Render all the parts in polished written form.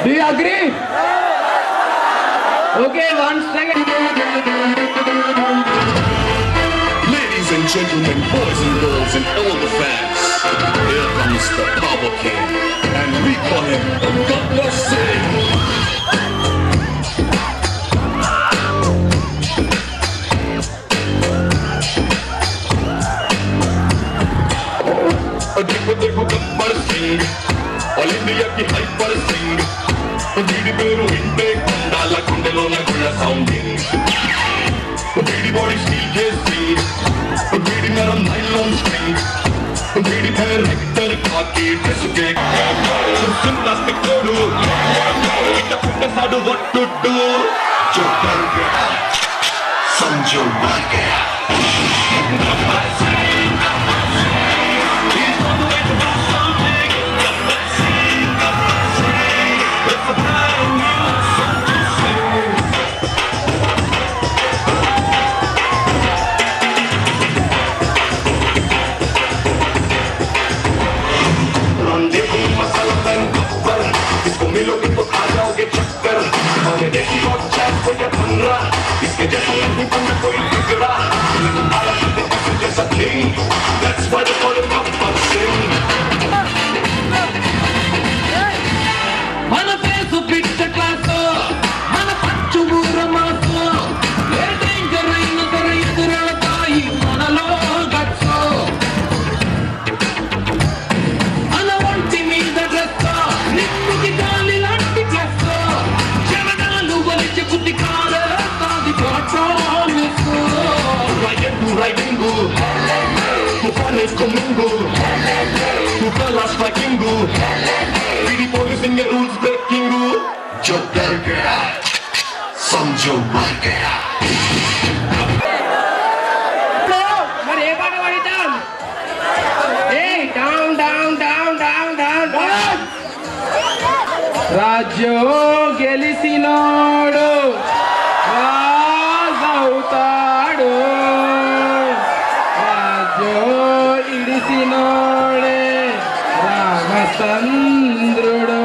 Do you agree? Okay, 1 second. Ladies and gentlemen, boys and girls, and all the fans, here comes the Power King, and we call him Gabbar Singh. देखो Gabbar Singh, all India की hyper Singh, BD Peru इंटे Khandala कुंडलो न गुला sounding, BD body steel के Singh, BD नरम nylon string, BD पैर Hector खाकी dress के symplastic कोडू, इटा पुट्टे साडू what to do, जो कर गया समझो मर गया. गब्बर सिंह इसके जैसा नहीं बना कोई फिक्रा आला करते ऐसे जैसा king that's why they call him Gabbar Singh. మన ఫేసు పిట్ట క్లాసు మన పచ్చు ఊరమాసు ఏ డేంజర్ అయిన సరే ఎదురవుతాయి మనలో గట్సు మన ఒంటి మీద డ్రెస్ నిప్పుకి గాలి లాంటి క్లాస్ జననాలు వలిచి బుద్ధి కాలే సాది పాఠాలిసు రైడింగ్ తుఫానే కొమ్మింగు తుఫాలా స్ట్రైకింగ్ बीडी पोलिसिंग के रूल्स ब्रेकिंग जो डर गया समझो मर गया. మరి ఏ పాట పాడిద్దాం? ఏయ్ down down down down down down. రాజ్యం గెలిసినోడు రాజవుతాడు, రాజ్యం ఇడిసినోడే రామచంద్రుడు,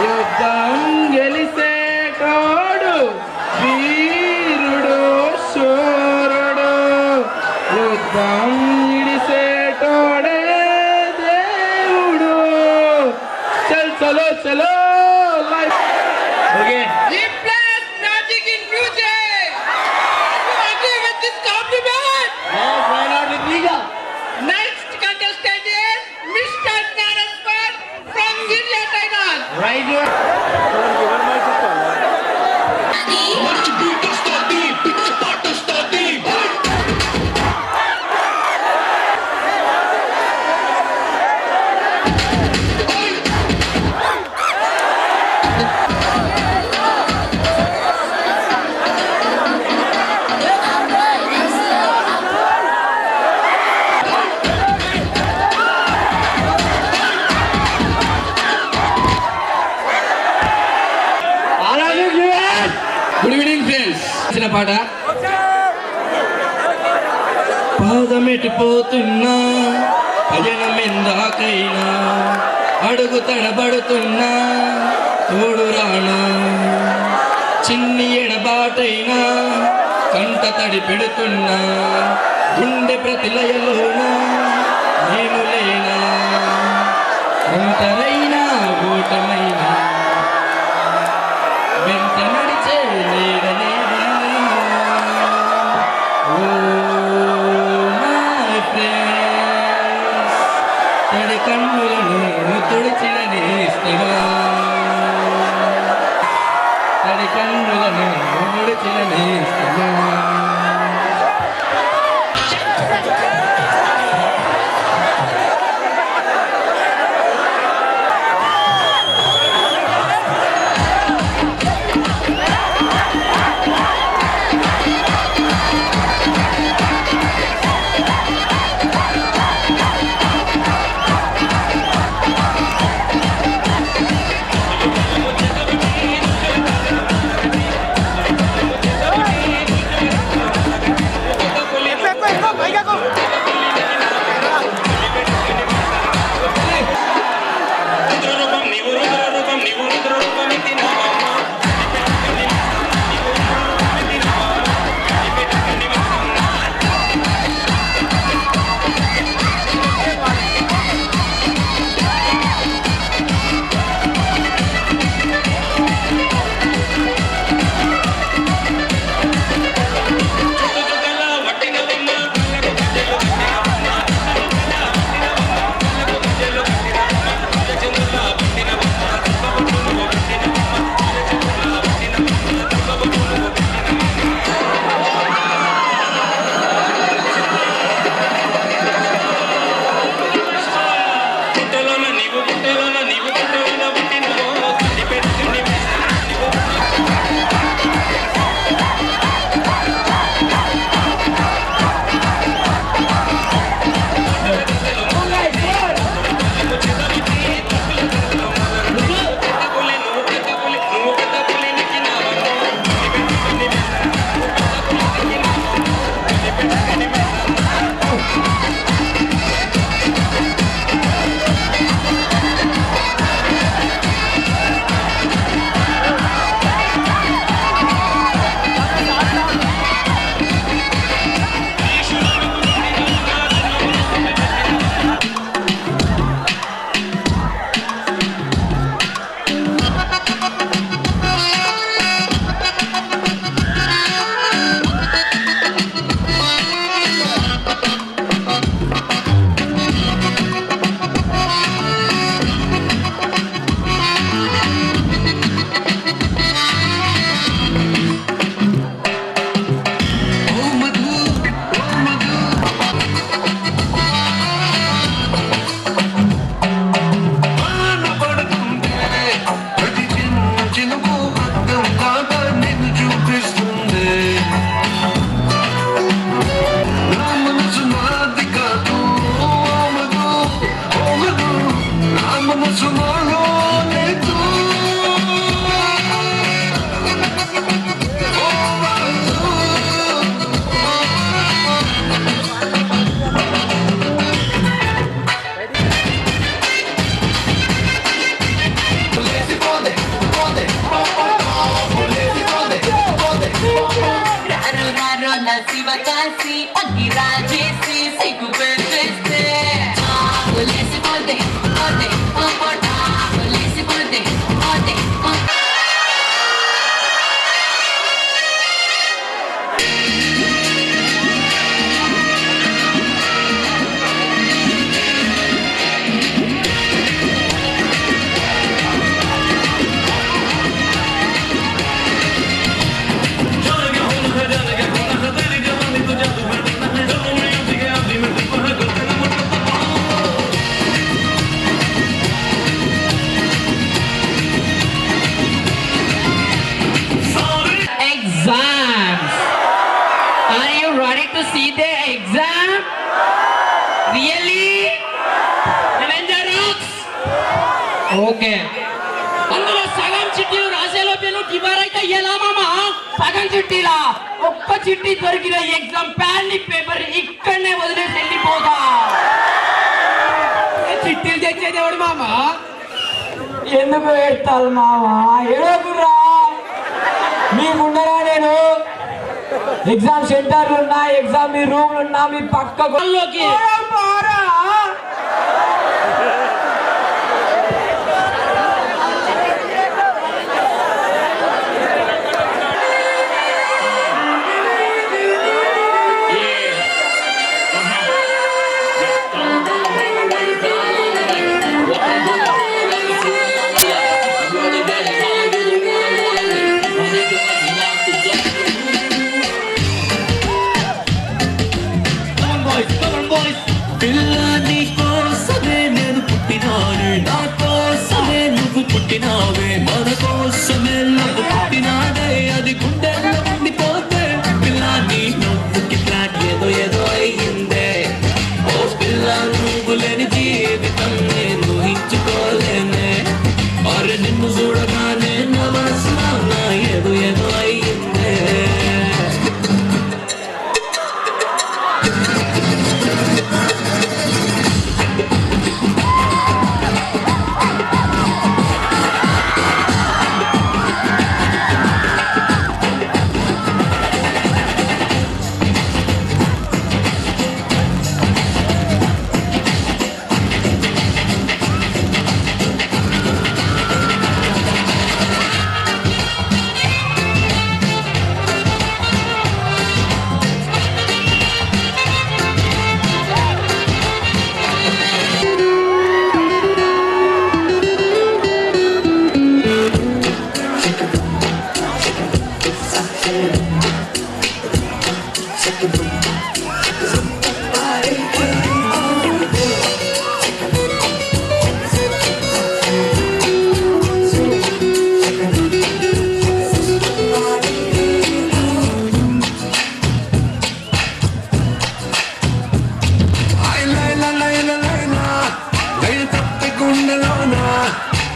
యుద్ధం గెలిసేటోడు వీరుడు శూరుడు, యుద్ధం ఇడిసేటోడే దేవుడు. చల్ చలో చలో life. Okay, Replace magic in music. You agree with this compliment? why not with Liga? Next contestant is Mr. Naraswar from Giria Thailand. Right. March beat starting, pitch part starting. Good evening friends. చిన్న పాట. పాదమెట్టిపోతున్నా భజనం ఎందాకైనా అడుగు తడబడుతున్నా తోడు రానా, చిన్ని ఎడబాటైనా కంట తడి పెడుతున్నా గుండె ప్రతిలయలోనా నేను లేనా, ఒంటరైనా ఓటమైనా వెంట నడిచే నీడనేనా. ఓ మై ఫ్రెండ్స్, తడి కన్నులను తుడిచిన నేస్తమా, తడి కన్నులను తుడిచిన నేస్తమా. కాసి అగ్గిరా చేసి సిగ్గు పెట్టేస్తే లేసిపోతే పోతే పోట లేసిపోతే పోతే Exams. Are you ready to see the exam? Really? Avenger Rocks? Okay. అందులో సగం చిట్టీలు రాసేలోపే నువ్వు గివర్ అయితే ఎలా మామా? సగం చిట్టీలా ఒక్క చిట్టి దొరికిన ఎగ్జామ్ ప్యాన్ పేపర్ ఇక్కడనే వదిలేసి వెళ్ళిపోతా. చిట్టీలు తెచ్చేది ఎవడు మామా? ఎందుకు ఏడతారు మావా? ఏడోకురా, మీకుండరా నేను ఎగ్జామ్ సెంటర్లు ఉన్నా, ఎగ్జామ్ మీ రూమ్లు ఉన్నా, మీ పక్కకు వాళ్ళలోకి. పోరా. పిల్లాని కోసమే నేను పుట్టినాను, నా కోసమే నువ్వు పుట్టినావే, మన కోసమే నువ్వు పుట్టినాడే, అది గుండెల్లో ఉండిపోతే పిల్లాని నువ్వుకి ఫ్లాట్ ఏదో ఏదో అయ్యిందే. ఓ పిల్ల నువ్వు లేని జీవితం నేను ఊహించుకోలేనే, అరే నిన్ను చూడగానే నా మనసులో నా ఏదో ఏదో అయ్యిందే.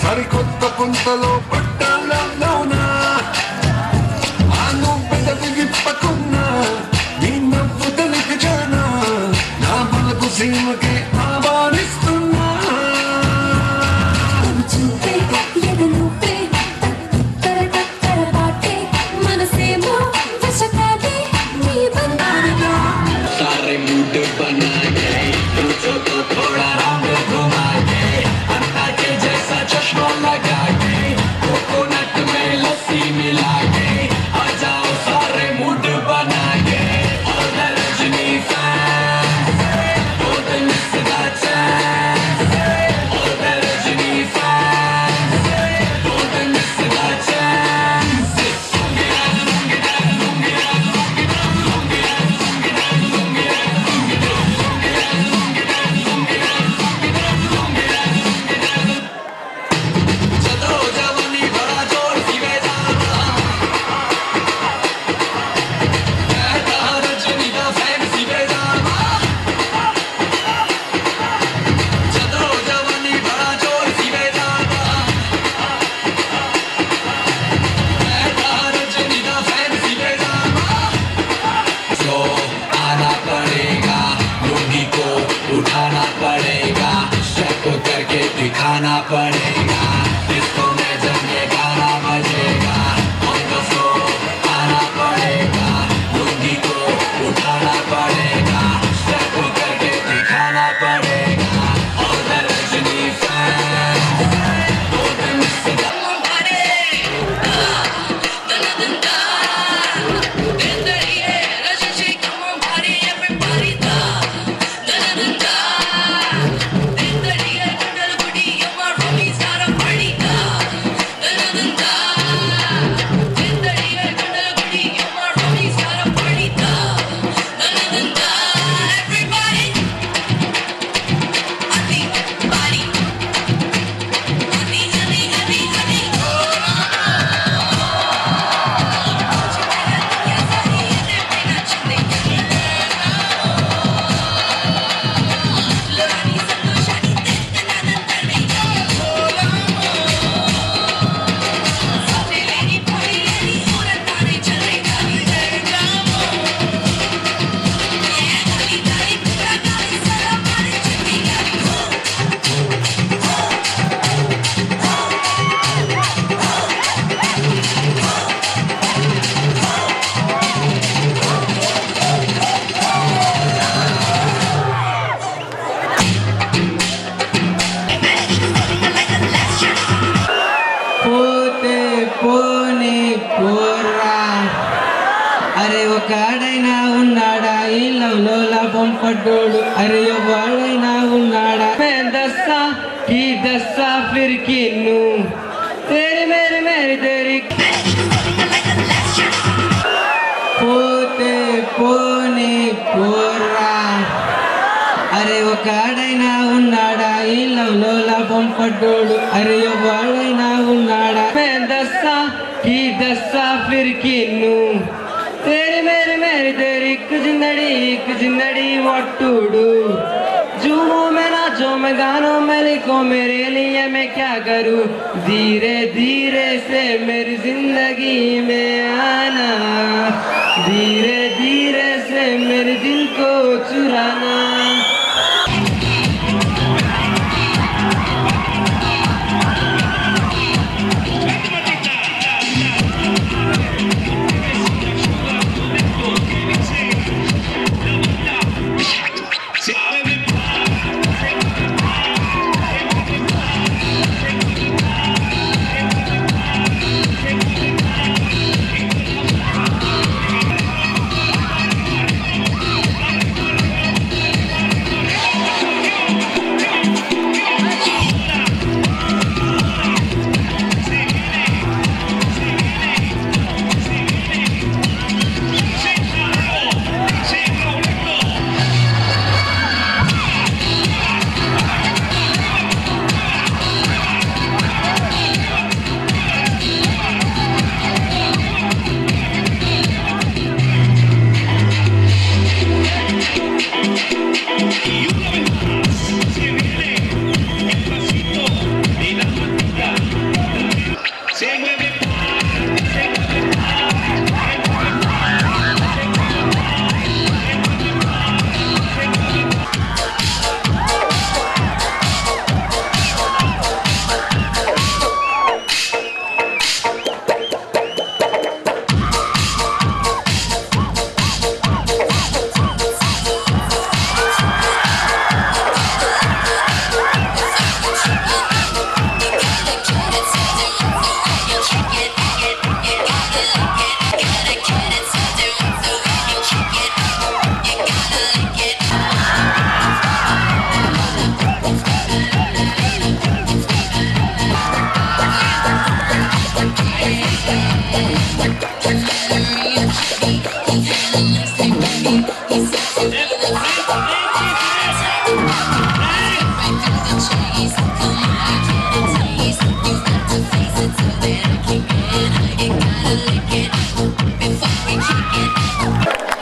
సరికొత్త పుంతలో పట్టాలలోనా ఆను పెదవి విప్పకున్నా నీ నవ్వు తనకి జానా నా బలకు సీమకే ఆహ్వానిస్తున్నా చూపే ఎదలుపే తర పాటే మనసేమో వశకాలే నీ బంధానిగా सारे मूड बना गए तुझको तो थोड़ा राउंड घुमा के अंडा के जैसा चश्मा लगा के कोकोनट में लस्सी मिला के आ जाओ सारे मूड बना के और the Rajni fans don't miss the chance और the Rajni fans don't miss the chance चलो जवानी बड़ा जोर सी बेजाना कहता रजनी दा फैन सी बेजाना चलो जवानी बड़ा जोर सी बेजाना कहता रजनी दा फैन सी बेजाना जो आना पड़ेगा लुंगी को उठाना पड़ेगा स्टेप करके दिखाना पड़ेगा डिस्को में जब ये गाना बजेगा ऑन द फ्लोर आना पड़ेगा लुंगी को उठा పోనీ పోరా అరే ఒక్కడైనా ఉన్నాడా ఈ లవ్లో లాభం పడ్డోడు అరే ఎవడైనా ఉన్నాడా దస్సా की दस्सा फिर किन्नू तेरे मेरे मेरे तेरी పోతే పోనీ పోరా అరే ఒక్కడైనా ఉన్నాడా ఈ లవ్లో లాభం పడ్డోడు అరే ఎవడైనా ఉన్నాడా దస్సా की दस्सा फिर किन्नू तेरे मेरे तेरी एक जिंदड़ी what to do झूमो में नाचो मैं गानों में लिखो मेरे लिए मैं क्या करूं धीरे धीरे से मेरी जिंदगी में आना धीरे धीरे से मेरे दिल को चुराना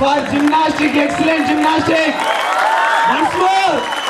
For gymnastic, excellent gymnastic. Once more.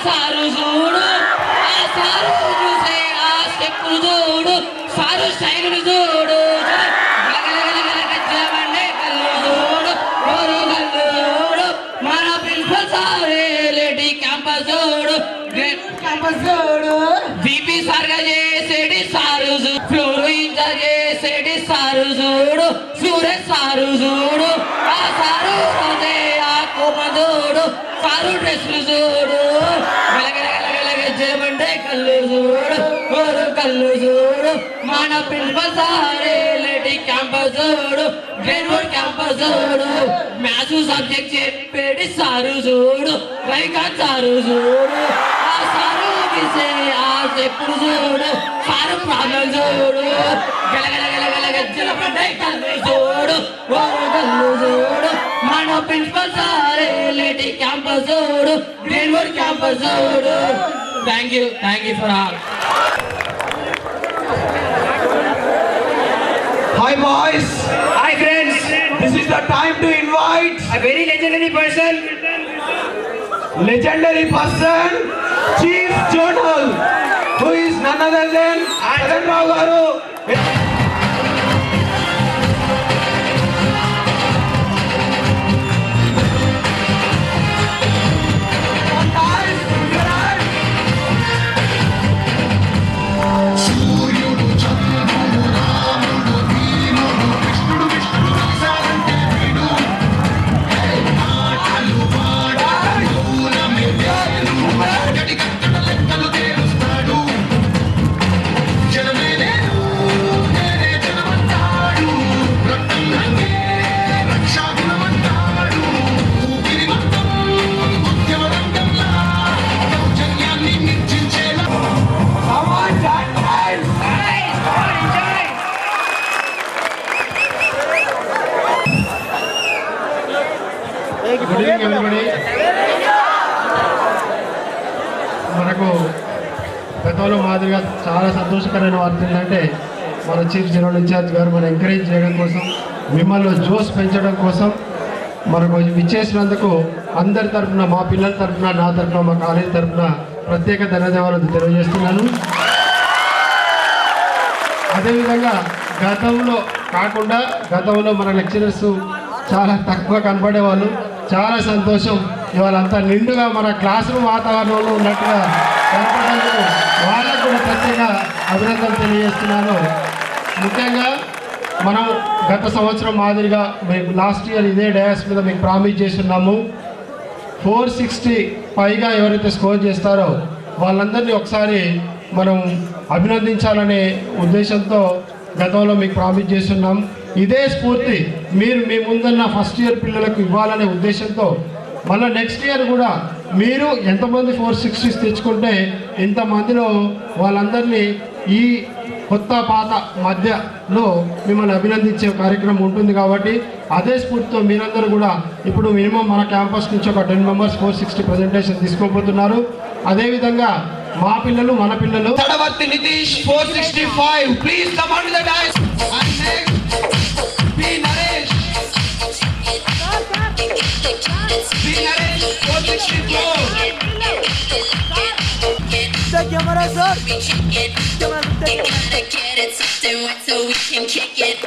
Sir చూడు ఆ సారు చూసే ఆ స్టెప్ చూడు సారు స్టైల్ చూడు కళ్ళు చూడు కళ్ళు చూడు మన ప్రిన్సిపల్ సారే లేడీ క్యాంపస్ చూడు క్యాంపస్ చూడు బీపీ సార్గా చేసేటి సారు ఫ్లోర్ ఇన్ఛార్జ్ చేసేటి సారు చూడు సూరజ్ సారు చూడు ఆ సారు రోజే ఆ కోపం చూడు సారు డ్రెస్లు చూడు జలమంటే కళ్ళు చూడు ఓరు కళ్ళు చూడు మన ప్రిన్సిపల్ సారే లేడీ క్యాంపస్ చూడు గ్రేడ్వుడ్ క్యాంపస్ చూడు మ్యాథ్స్ సబ్జెక్ట్ చెప్పేటి సారు చూడు వైకాంత్ సారు చూడు ఆ సారు గిసే ఆ ఎప్పుడు చూడు సారు ప్రాబ్లం చూడు గలగల గలగల గజ్జల వాడే కళ్ళు చూడు వాడు కళ్ళు చూడు మన ప్రిన్సిపల్ సారే లేటి క్యాంపస్ చూడు గ్రీన్వుడ్ క్యాంపస్ చూడు. Thank you for all. Hi boys, hi friends, this is the time to invite a very legendary person, Chief Journal, who is none other than Sadan Rao garu. Good evening everybody. మనకు గతంలో మాదిరిగా చాలా సంతోషకరమైన వార్త ఏంటంటే మన chief general incharge గారు మనం ఎంకరేజ్ చేయడం కోసం, మిమ్మల్ని జోస్ పెంచడం కోసం మనకు ఇచ్చేసినందుకు అందరి తరఫున, మా పిల్లల తరఫున, నా తరఫున, మా కాలేజీ తరఫున ప్రత్యేక ధన్యవాదాలు తెలియజేస్తున్నాను. అదేవిధంగా గతంలో మన లెక్చరర్స్ చాలా తక్కువ కనపడేవాళ్ళు. చాలా సంతోషం, ఇవాళ అంతా నిండుగా మన క్లాస్ రూమ్ వాతావరణంలో ఉన్నట్టుగా కనపడేందుకు వాళ్ళకు కూడా ప్రత్యేక అభినందనలు తెలియజేస్తున్నాను. ముఖ్యంగా మనం గత సంవత్సరం మాదిరిగా మేము లాస్ట్ ఇయర్ ఇదే డయాస్ మీద మీకు ప్రామిస్ చేస్తున్నాము. 460 పైగా ఎవరైతే స్కోర్ చేస్తారో వాళ్ళందరినీ ఒకసారి మనం అభినందించాలనే ఉద్దేశంతో గతంలో మీకు ప్రామిస్ చేస్తున్నాం. ఇదే స్ఫూర్తి మీరు మీ ముందున్న ఫస్ట్ ఇయర్ పిల్లలకు ఇవ్వాలనే ఉద్దేశంతో మళ్ళీ నెక్స్ట్ ఇయర్ కూడా మీరు ఎంతమంది 460 తెచ్చుకుంటే ఇంతమందిలో వాళ్ళందరినీ ఈ కొత్త పాత మధ్యలో మిమ్మల్ని అభినందించే కార్యక్రమం ఉంటుంది. కాబట్టి అదే స్ఫూర్తితో మీరందరూ కూడా ఇప్పుడు మినిమం మన క్యాంపస్ నుంచి ఒక 10 మెంబర్స్ 460 ప్రజెంటేషన్ తీసుకోబోతున్నారు. అదేవిధంగా మా పిల్లలు, మన పిల్లలు Tadavarti Nitish 465. Please come on to the dais. And next, P. Naresh. P. Naresh 464. Camera, get it, something wet so we can kick it.